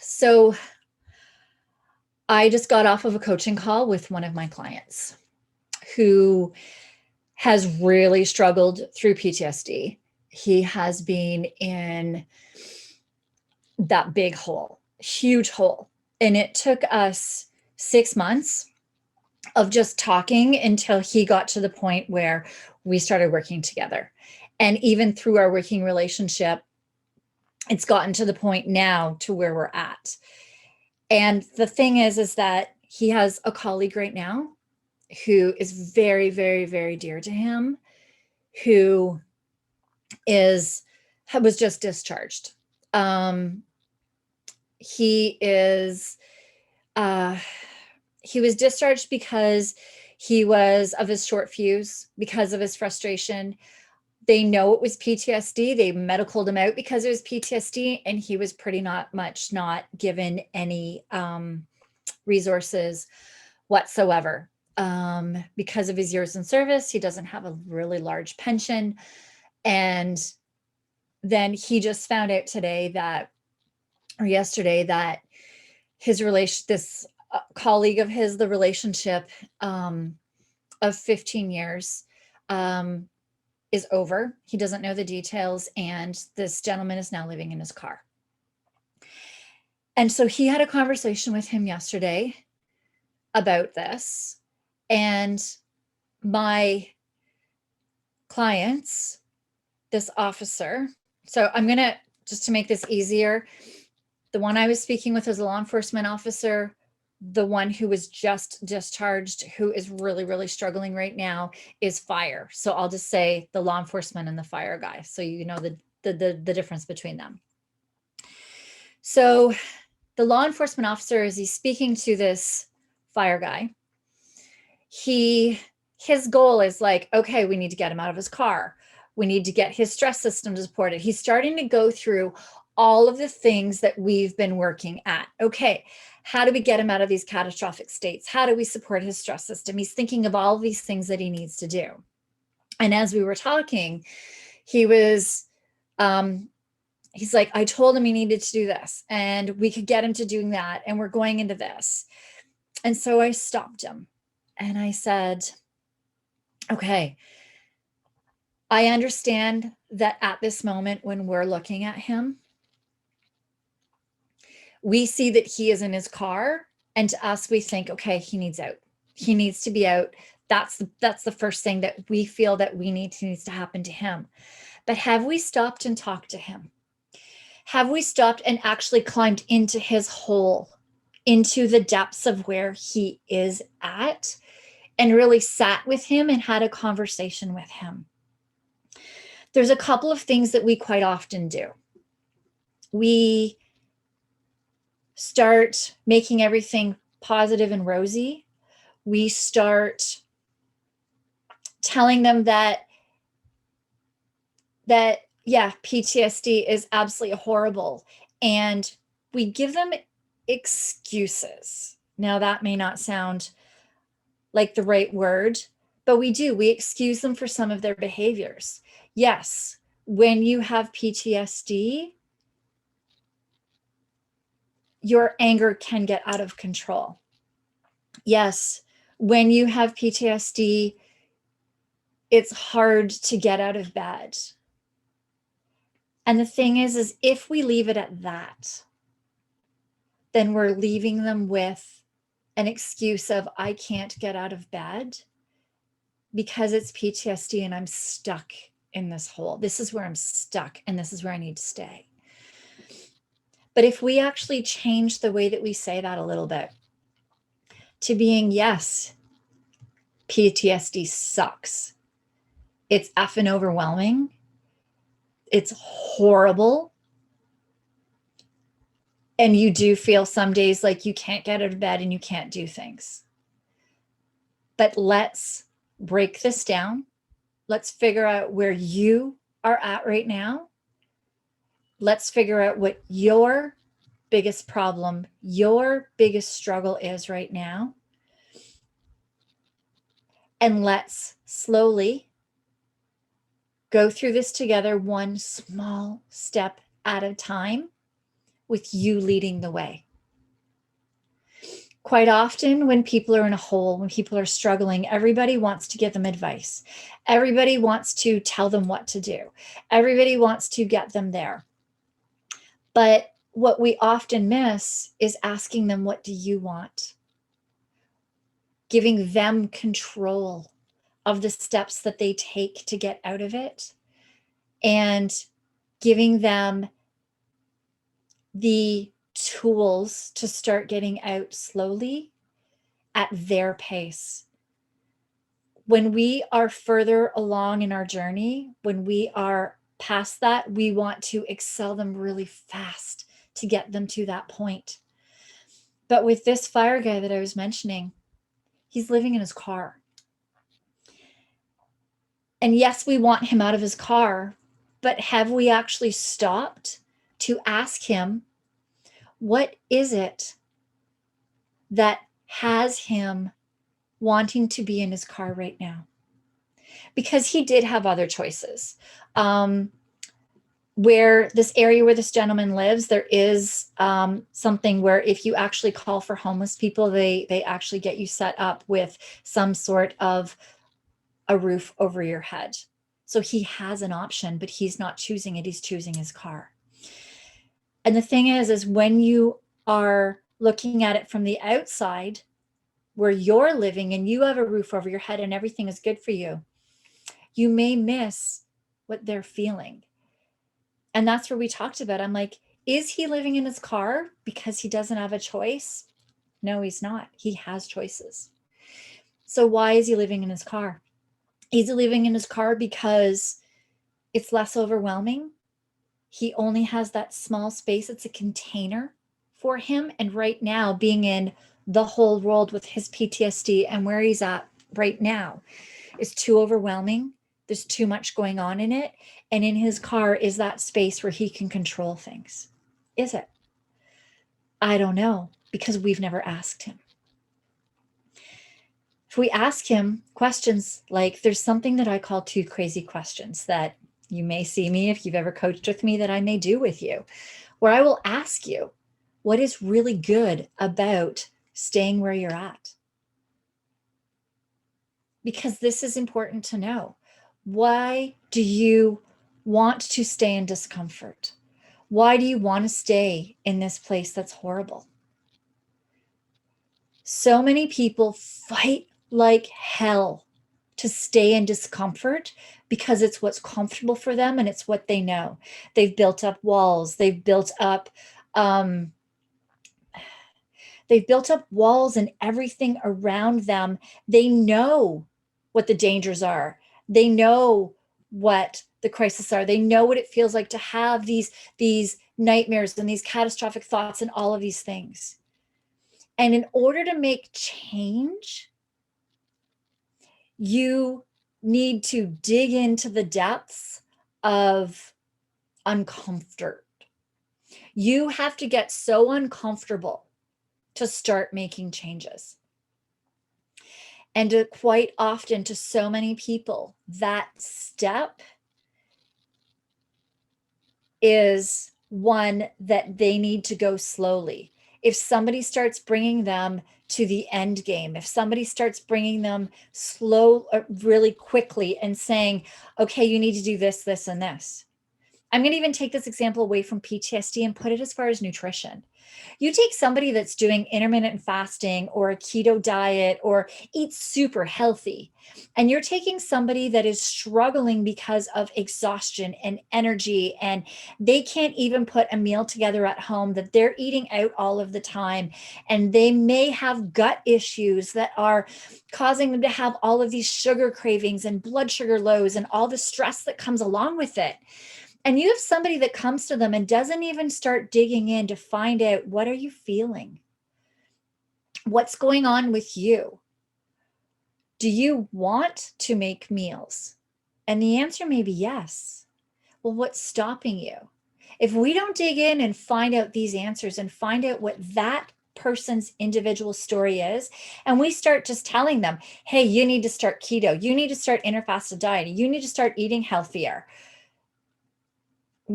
So I just got off of a coaching call with one of my clients who has really struggled through PTSD. He has been in that big hole, huge hole. And it took us 6 months of just talking until he got to the point where we started working together. And even through our working relationship, it's gotten to the point now to where we're at. And the thing is that he has a colleague right now who is very, very, very dear to him, who was just discharged. He is he was discharged because he was of his short fuse, because of his frustration. They know it was PTSD. They medicaled him out because it was PTSD, and he was pretty not given any resources whatsoever. Because of his years in service, he doesn't have a really large pension. And then he just found out yesterday that this colleague of his, the relationship of 15 years is over. He doesn't know the details, and this gentleman is now living in his car. And so he had a conversation with him yesterday about this, and my clients, this officer, so I'm going to, just to make this easier, the one I was speaking with was a law enforcement officer. The one who was just discharged, who is really, really struggling right now, is fire. So I'll just say the law enforcement and the fire guy, so you know the difference between them. So the law enforcement officer, as he's speaking to this fire guy, his goal is like, okay, we need to get him out of his car. We need to get his stress system supported. He's starting to go through all of the things that we've been working at. Okay, how do we get him out of these catastrophic states? How do we support his stress system? He's thinking of all of these things that he needs to do. And as we were talking, he was, he's like, I told him he needed to do this, and we could get him to doing that, and we're going into this. And so I stopped him and I said, okay, I understand that at this moment when we're looking at him, we see that he is in his car, and to us, we think, okay, he needs out. He needs to be out. That's the first thing that we feel that needs to happen to him. But have we stopped and talked to him? Have we stopped and actually climbed into his hole, into the depths of where he is at, and really sat with him and had a conversation with him? There's a couple of things that we quite often do. We start making everything positive and rosy. We start telling them that yeah, PTSD is absolutely horrible, and we give them excuses. Now, that may not sound like the right word, but we excuse them for some of their behaviors. Yes, when you have PTSD, your anger can get out of control. Yes, when you have PTSD, it's hard to get out of bed. And the thing is if we leave it at that, then we're leaving them with an excuse of, I can't get out of bed because it's PTSD and I'm stuck in this hole. This is where I'm stuck, and this is where I need to stay. But if we actually change the way that we say that a little bit to being, yes, PTSD sucks. It's effing overwhelming. It's horrible. And you do feel some days like you can't get out of bed and you can't do things. But let's break this down. Let's figure out where you are at right now. Let's figure out what your biggest problem, your biggest struggle is right now. And let's slowly go through this together, one small step at a time, with you leading the way. Quite often when people are in a hole, when people are struggling, everybody wants to give them advice. Everybody wants to tell them what to do. Everybody wants to get them there. But what we often miss is asking them, what do you want? Giving them control of the steps that they take to get out of it, and giving them the tools to start getting out slowly at their pace. When we are further along in our journey, when we are past that, we want to excel them really fast to get them to that point. But with this fire guy that I was mentioning, he's living in his car. And yes, we want him out of his car, but have we actually stopped to ask him, what is it that has him wanting to be in his car right now? Because he did have other choices. Where this area where this gentleman lives, there is something where if you actually call for homeless people, they actually get you set up with some sort of a roof over your head. So he has an option, but he's not choosing it. He's choosing his car. And the thing is when you are looking at it from the outside, where you're living and you have a roof over your head and everything is good for you, you may miss what they're feeling. And that's where we talked about, I'm like, is he living in his car because he doesn't have a choice? No, he's not. He has choices. So why is he living in his car? Is he living in his car because it's less overwhelming? He only has that small space. It's a container for him. And right now, being in the whole world with his PTSD and where he's at right now is too overwhelming. There's too much going on in it. And in his car is that space where he can control things. Is it? I don't know, because we've never asked him. If we ask him questions like, there's something that I call 2 crazy questions that you may see me, if you've ever coached with me, that I may do with you, where I will ask you, what is really good about staying where you're at? Because this is important to know. Why do you want to stay in discomfort? Why do you want to stay in this place that's horrible? So many people fight like hell to stay in discomfort because it's what's comfortable for them and it's what they know. They've built up walls. They've built up walls and everything around them. They know what the dangers are. They know what the crises are. They know what it feels like to have these nightmares and these catastrophic thoughts and all of these things. And in order to make change, you need to dig into the depths of uncomfort. You have to get so uncomfortable to start making changes. And quite often, to so many people, that step is one that they need to go slowly. If somebody starts bringing them to the end game, if somebody starts bringing them really quickly and saying, okay, you need to do this, this, and this. I'm going to even take this example away from PTSD and put it as far as nutrition. You take somebody that's doing intermittent fasting or a keto diet or eats super healthy, and you're taking somebody that is struggling because of exhaustion and energy, and they can't even put a meal together at home, that they're eating out all of the time, and they may have gut issues that are causing them to have all of these sugar cravings and blood sugar lows and all the stress that comes along with it. And you have somebody that comes to them and doesn't even start digging in to find out, what are you feeling? What's going on with you? Do you want to make meals? And the answer may be yes. Well, what's stopping you? If we don't dig in and find out these answers and find out what that person's individual story is, and we start just telling them, hey, you need to start keto, you need to start interfasted diet, you need to start eating healthier,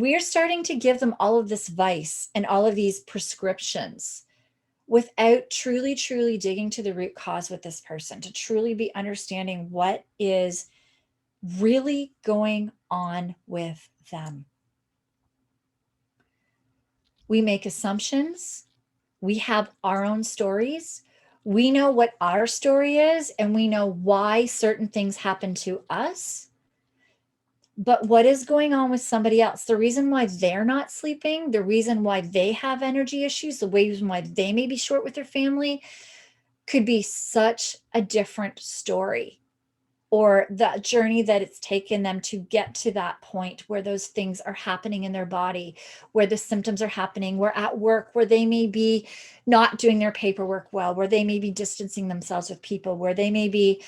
we're starting to give them all of this vice and all of these prescriptions without truly, truly digging to the root cause with this person, to truly be understanding what is really going on with them. We make assumptions. We have our own stories. We know what our story is, and we know why certain things happen to us. But what is going on with somebody else? The reason why they're not sleeping, the reason why they have energy issues, the reason why they may be short with their family could be such a different story, or the journey that it's taken them to get to that point where those things are happening in their body, where the symptoms are happening, where at work, where they may be not doing their paperwork well, where they may be distancing themselves with people, where they may be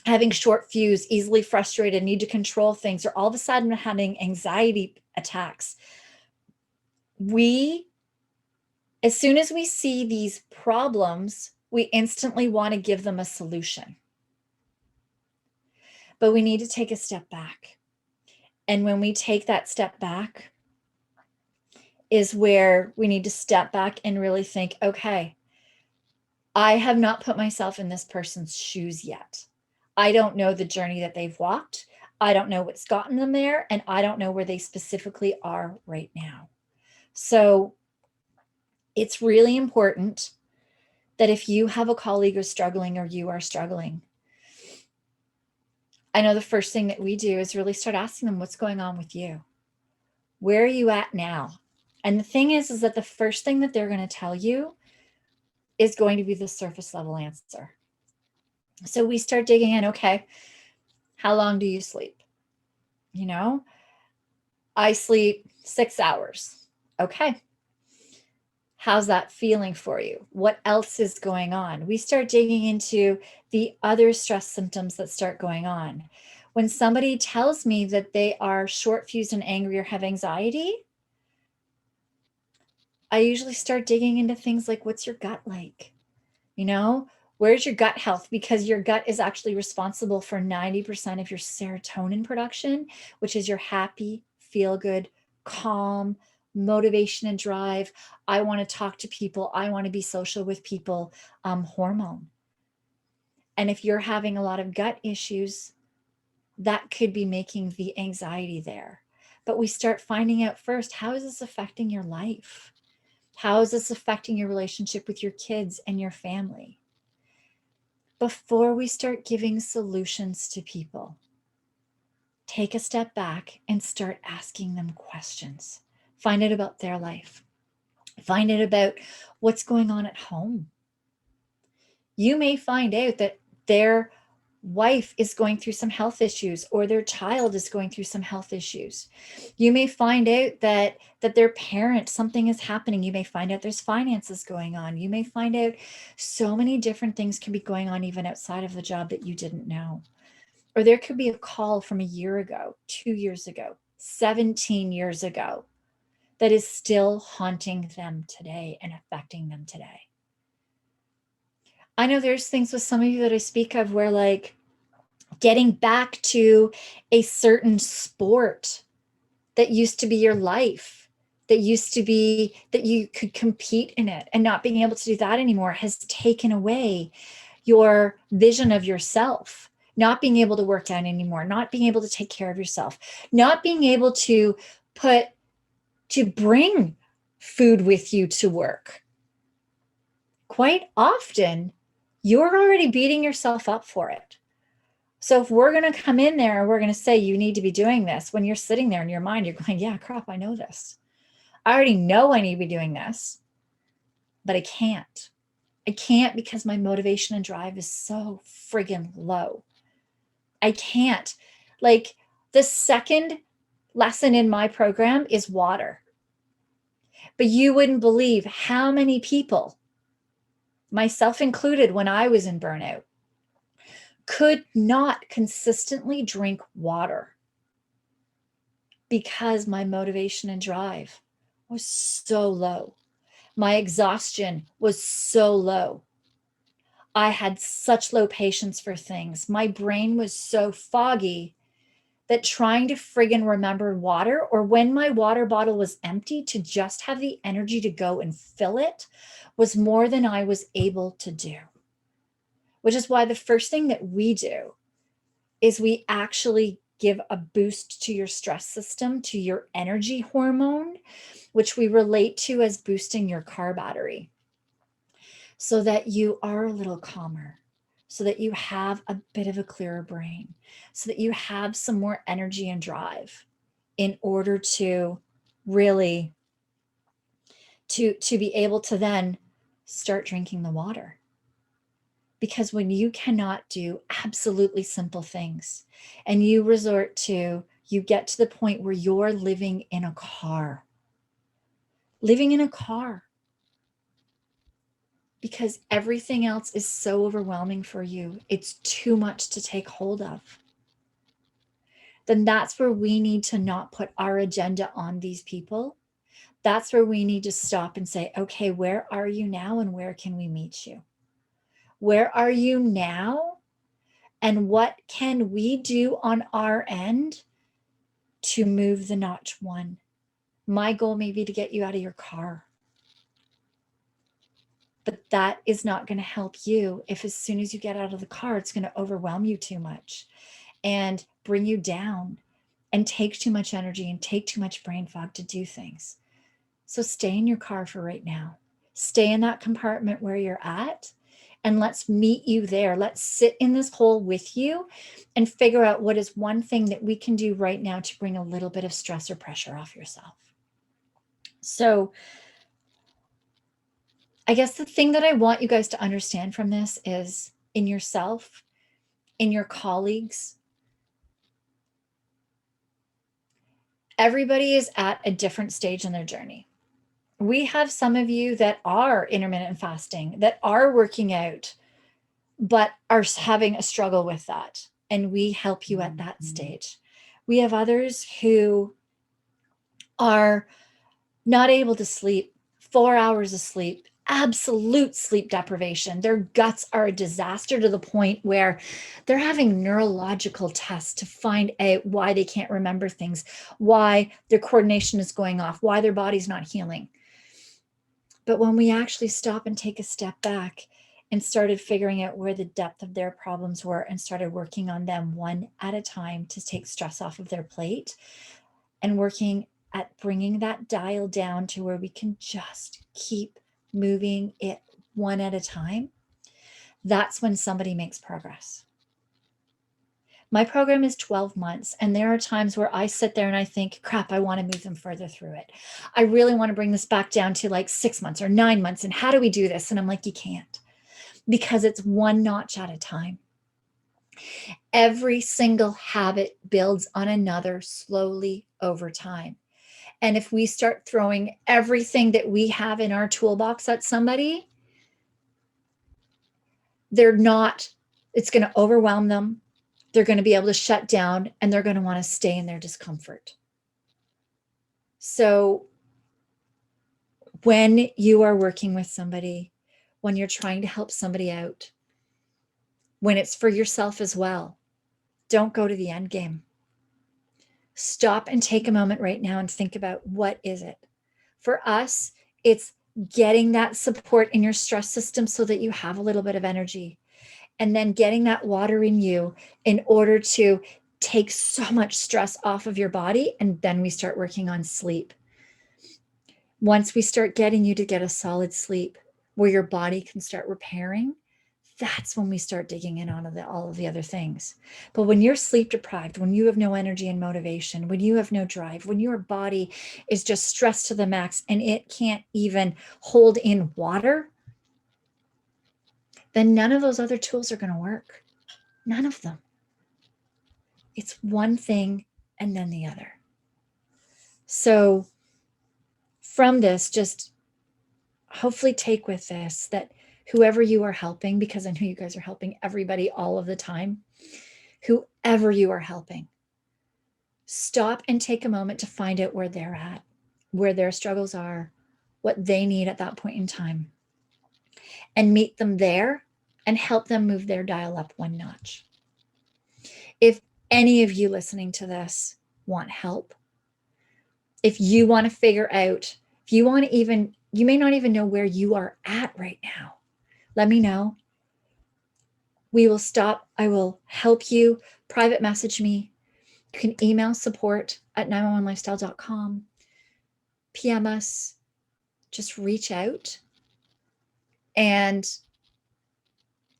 having short fuse, easily frustrated, need to control things, or all of a sudden having anxiety attacks. As soon as we see these problems, we instantly want to give them a solution. But we need to take a step back. And when we take that step back is where we need to step back and really think, okay, I have not put myself in this person's shoes yet. I don't know the journey that they've walked. I don't know what's gotten them there, and I don't know where they specifically are right now. So it's really important that if you have a colleague who's struggling or you are struggling, I know the first thing that we do is really start asking them, what's going on with you? Where are you at now? And the thing is that the first thing that they're going to tell you is going to be the surface level answer. So we start digging in, okay, how long do you sleep? You know, I sleep 6 hours. Okay. How's that feeling for you? What else is going on? We start digging into the other stress symptoms that start going on. When somebody tells me that they are short fused and angry or have anxiety, I usually start digging into things like, what's your gut like? You know, where's your gut health? Because your gut is actually responsible for 90% of your serotonin production, which is your happy, feel good, calm, motivation and drive. I want to talk to people. I want to be social with people, hormone. And if you're having a lot of gut issues, that could be making the anxiety there. But we start finding out first, how is this affecting your life? How is this affecting your relationship with your kids and your family? Before we start giving solutions to people, take a step back and start asking them questions. Find out about their life. Find out about what's going on at home. You may find out that their wife is going through some health issues, or their child is going through some health issues. You may find out that their parent, something is happening. You may find out there's finances going on. You may find out so many different things can be going on even outside of the job that you didn't know. Or there could be a call from a year ago, 2 years ago, 17 years ago that is still haunting them today and affecting them today. I know there's things with some of you that I speak of where, like, getting back to a certain sport that used to be your life, that used to be that you could compete in it, and not being able to do that anymore has taken away your vision of yourself. Not being able to work out anymore, not being able to take care of yourself, not being able to bring food with you to work. Quite often, you're already beating yourself up for it. So if we're going to come in there and we're going to say, you need to be doing this, when you're sitting there in your mind, you're going, yeah, crap, I know this. I already know I need to be doing this, but I can't. I can't because my motivation and drive is so friggin' low. I can't. Like, the second lesson in my program is water. But you wouldn't believe how many people, myself included when I was in burnout, could not consistently drink water because my motivation and drive was so low. My exhaustion was so low. I had such low patience for things. My brain was so foggy that trying to friggin' remember water, or when my water bottle was empty, to just have the energy to go and fill it was more than I was able to do. Which is why the first thing that we do is we actually give a boost to your stress system, to your energy hormone, which we relate to as boosting your car battery, so that you are a little calmer, so that you have a bit of a clearer brain, so that you have some more energy and drive in order to really to be able to then start drinking the water. Because when you cannot do absolutely simple things and you get to the point where you're living in a car because everything else is so overwhelming for you, it's too much to take hold of, then that's where we need to not put our agenda on these people. That's where we need to stop and say, okay, where are you now and where can we meet you? Where are you now? And what can we do on our end to move the notch one? My goal may be to get you out of your car. But that is not going to help you if as soon as you get out of the car, it's going to overwhelm you too much and bring you down and take too much energy and take too much brain fog to do things. So stay in your car for right now. Stay in that compartment where you're at, and let's meet you there. Let's sit in this hole with you and figure out what is one thing that we can do right now to bring a little bit of stress or pressure off yourself. So I guess the thing that I want you guys to understand from this is, in yourself, in your colleagues, everybody is at a different stage in their journey. We have some of you that are intermittent fasting, that are working out, but are having a struggle with that. And we help you at that stage. We have others who are not able to sleep, 4 hours of sleep, absolute sleep deprivation. Their guts are a disaster to the point where they're having neurological tests to find out why they can't remember things, why their coordination is going off, why their body's not healing. But when we actually stop and take a step back and started figuring out where the depth of their problems were and started working on them one at a time to take stress off of their plate, and working at bringing that dial down to where we can just keep moving it one at a time, that's when somebody makes progress. My program is 12 months, and there are times where I sit there and I think, crap, I want to move them further through it. I really want to bring this back down to like 6 months or 9 months. And how do we do this? And I'm like, you can't, because it's one notch at a time. Every single habit builds on another slowly over time. And if we start throwing everything that we have in our toolbox at somebody, it's going to overwhelm them. They're going to be able to shut down, and they're going to want to stay in their discomfort. So when you are working with somebody, when you're trying to help somebody out, when it's for yourself as well, don't go to the end game. Stop and take a moment right now and think about, what is it? For us, it's getting that support in your stress system so that you have a little bit of energy, and then getting that water in you in order to take so much stress off of your body. And then we start working on sleep. Once we start getting you to get a solid sleep where your body can start repairing, that's when we start digging in on all of the other things. But when you're sleep deprived, when you have no energy and motivation, when you have no drive, when your body is just stressed to the max and it can't even hold in water, then none of those other tools are going to work. None of them. It's one thing and then the other. So from this, just hopefully take with this that whoever you are helping, because I know you guys are helping everybody all of the time, whoever you are helping, stop and take a moment to find out where they're at, where their struggles are, what they need at that point in time, and meet them there and help them move their dial up one notch. If any of you listening to this want help, if you want to figure out, if you want to even, you may not even know where you are at right now, let me know. We will stop. I will help you. Private message me. You can email support@911lifestyle.com. PM us. Just reach out and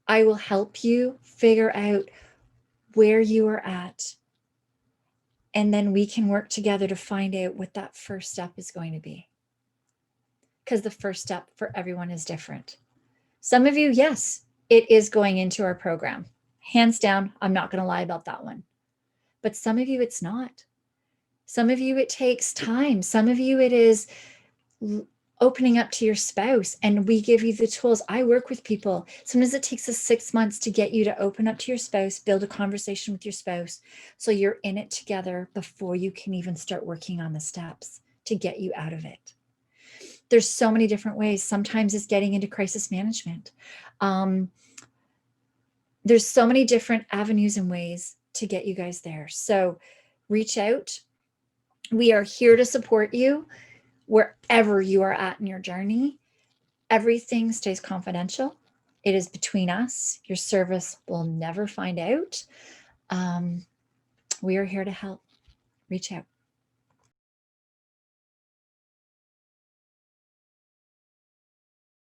I will help you figure out where you are at. And then we can work together to find out what that first step is going to be. Because the first step for everyone is different. Some of you, yes, it is going into our program. Hands down, I'm not going to lie about that one. But some of you, it's not. Some of you, it takes time. Some of you, it is opening up to your spouse, and we give you the tools. I work with people. Sometimes it takes us 6 months to get you to open up to your spouse, build a conversation with your spouse, so you're in it together before you can even start working on the steps to get you out of it. There's so many different ways. Sometimes it's getting into crisis management. There's so many different avenues and ways to get you guys there. So reach out. We are here to support you wherever you are at in your journey. Everything stays confidential. It is between us. Your service will never find out. We are here to help. Reach out.